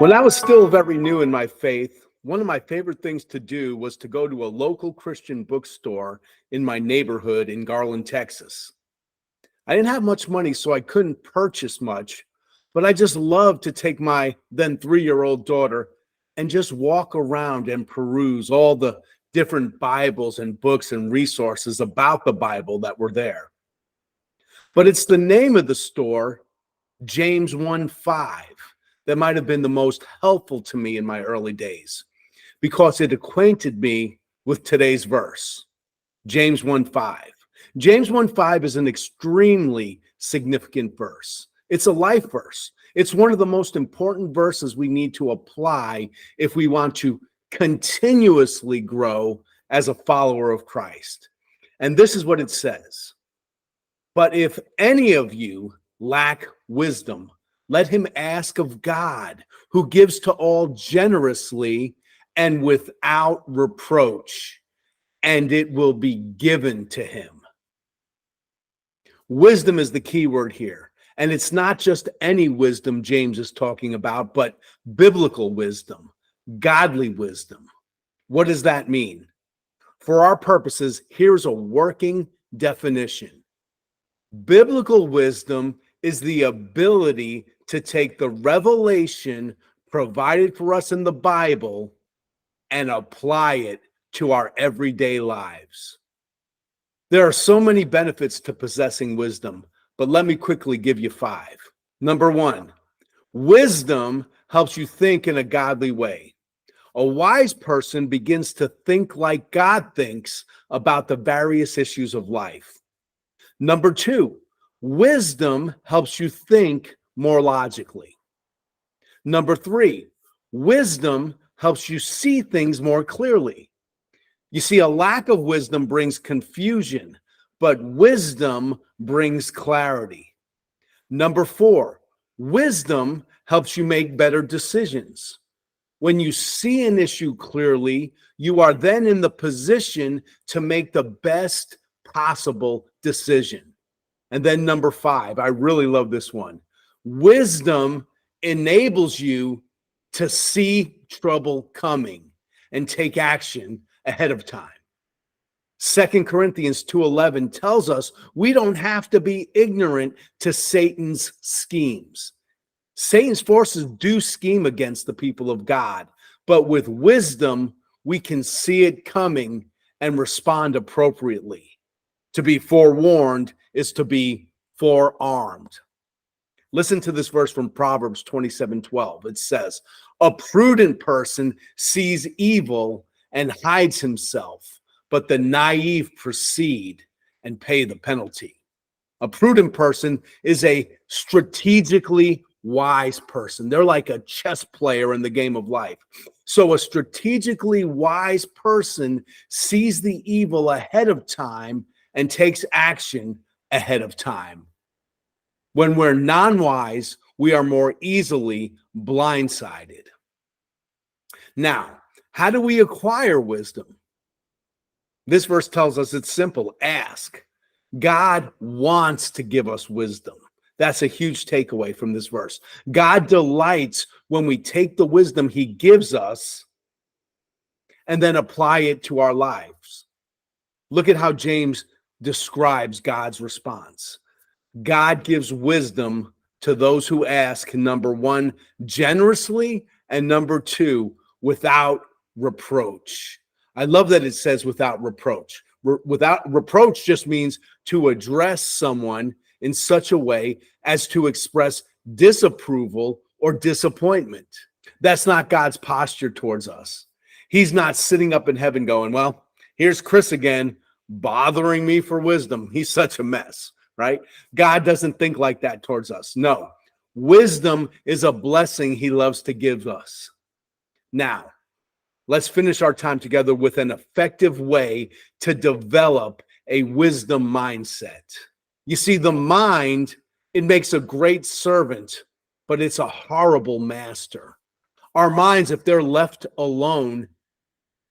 When I was still very new in my faith, one of my favorite things to do was to go to a local Christian bookstore in my neighborhood in Garland, Texas. I didn't have much money, so I couldn't purchase much, but I just loved to take my then 3-year-old daughter and just walk around and peruse all the different Bibles and books and resources about the Bible that were there. But it's the name of the store, James 1:5, that might have been the most helpful to me in my early days because it acquainted me with today's verse, James 1:5. James 1:5 is an extremely significant verse. It's a life verse. It's one of the most important verses we need to apply if we want to continuously grow as a follower of Christ. And this is what it says. But if any of you lack wisdom, let him ask of God, who gives to all generously and without reproach, and it will be given to him. Wisdom is the key word here. And it's not just any wisdom James is talking about, but biblical wisdom, godly wisdom. What does that mean? For our purposes, here's a working definition. Biblical wisdom is the ability to take the revelation provided for us in the Bible and apply it to our everyday lives. There are so many benefits to possessing wisdom, but let me quickly give you 5. Number 1, wisdom helps you think in a godly way. A wise person begins to think like God thinks about the various issues of life. Number 2, wisdom helps you think more logically. Number 3, wisdom helps you see things more clearly. You see, a lack of wisdom brings confusion, but wisdom brings clarity. Number 4, wisdom helps you make better decisions. When you see an issue clearly, you are then in the position to make the best possible decision. And then number 5, I really love this one. Wisdom enables you to see trouble coming and take action ahead of time. 2 Corinthians 2:11 tells us we don't have to be ignorant to Satan's schemes. Satan's forces do scheme against the people of God, but with wisdom, we can see it coming and respond appropriately. To be forewarned is to be forearmed. Listen to this verse from Proverbs 27:12. It says, a prudent person sees evil and hides himself, but the naive proceed and pay the penalty. A prudent person is a strategically wise person. They're like a chess player in the game of life. So a strategically wise person sees the evil ahead of time and takes action ahead of time. When we're non-wise, we are more easily blindsided. Now, how do we acquire wisdom? This verse tells us it's simple. Ask. God wants to give us wisdom. That's a huge takeaway from this verse. God delights when we take the wisdom he gives us and then apply it to our lives. Look at how James describes God's response. God gives wisdom to those who ask, number 1, generously, and number 2, without reproach. I love that it says without reproach. Without reproach just means to address someone in such a way as to express disapproval or disappointment. That's not God's posture towards us. He's not sitting up in heaven going, well, here's Chris again, bothering me for wisdom. He's such a mess, right? God doesn't think like that towards us. No, wisdom is a blessing he loves to give us. Now, let's finish our time together with an effective way to develop a wisdom mindset. You see, the mind, it makes a great servant, but it's a horrible master. Our minds, if they're left alone,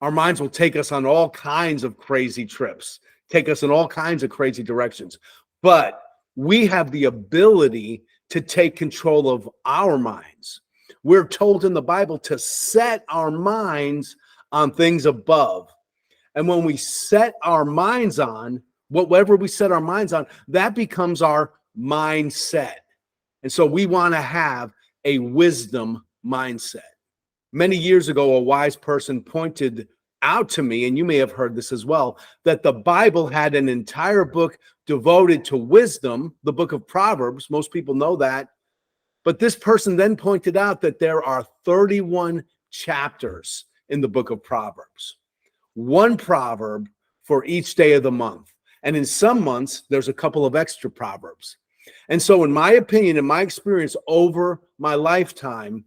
our minds will take us on all kinds of crazy trips, take us in all kinds of crazy directions. But we have the ability to take control of our minds. We're told in the Bible to set our minds on things above. And when we set our minds on whatever we set our minds on, that becomes our mindset. And so we want to have a wisdom mindset. Many years ago, a wise person pointed out to me, and you may have heard this as well, that the Bible had an entire book devoted to wisdom, the book of Proverbs. Most people know that. But this person then pointed out that there are 31 chapters in the book of Proverbs, one proverb for each day of the month. And in some months, there's a couple of extra proverbs. And so in my opinion, in my experience over my lifetime,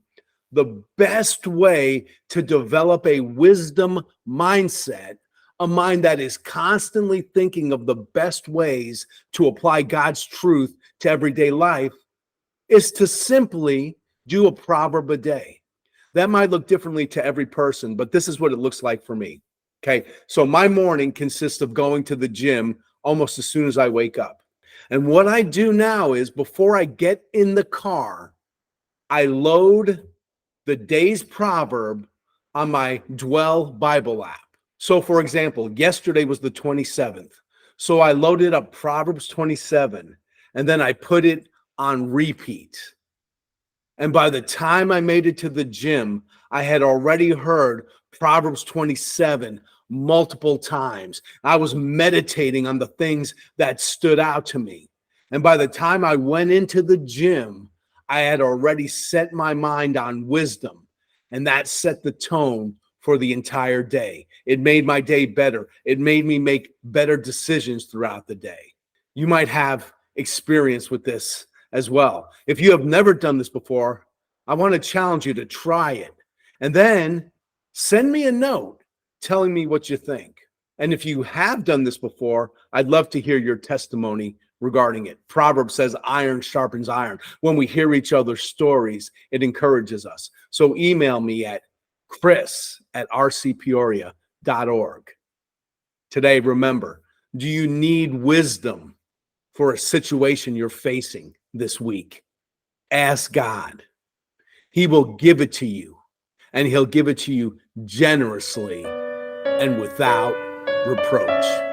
the best way to develop a wisdom mindset, a mind that is constantly thinking of the best ways to apply God's truth to everyday life, is to simply do a proverb a day. That might look differently to every person, but this is what it looks like for me. Okay, so my morning consists of going to the gym almost as soon as I wake up. And what I do now is, before I get in the car, I load the day's proverb on my Dwell Bible app. So for example, yesterday was the 27th. So I loaded up Proverbs 27 and then I put it on repeat. And by the time I made it to the gym, I had already heard Proverbs 27 multiple times. I was meditating on the things that stood out to me. And by the time I went into the gym, I had already set my mind on wisdom, and that set the tone for the entire day. It made my day better. It made me make better decisions throughout the day. You might have experience with this as well. If you have never done this before, I want to challenge you to try it. And then send me a note telling me what you think. And if you have done this before, I'd love to hear your testimony regarding it. Proverbs says iron sharpens iron. When we hear each other's stories, it encourages us. So email me at chris@rcpeoria.org. Today, remember, do you need wisdom for a situation you're facing this week? Ask God. He will give it to you, and he'll give it to you generously and without reproach.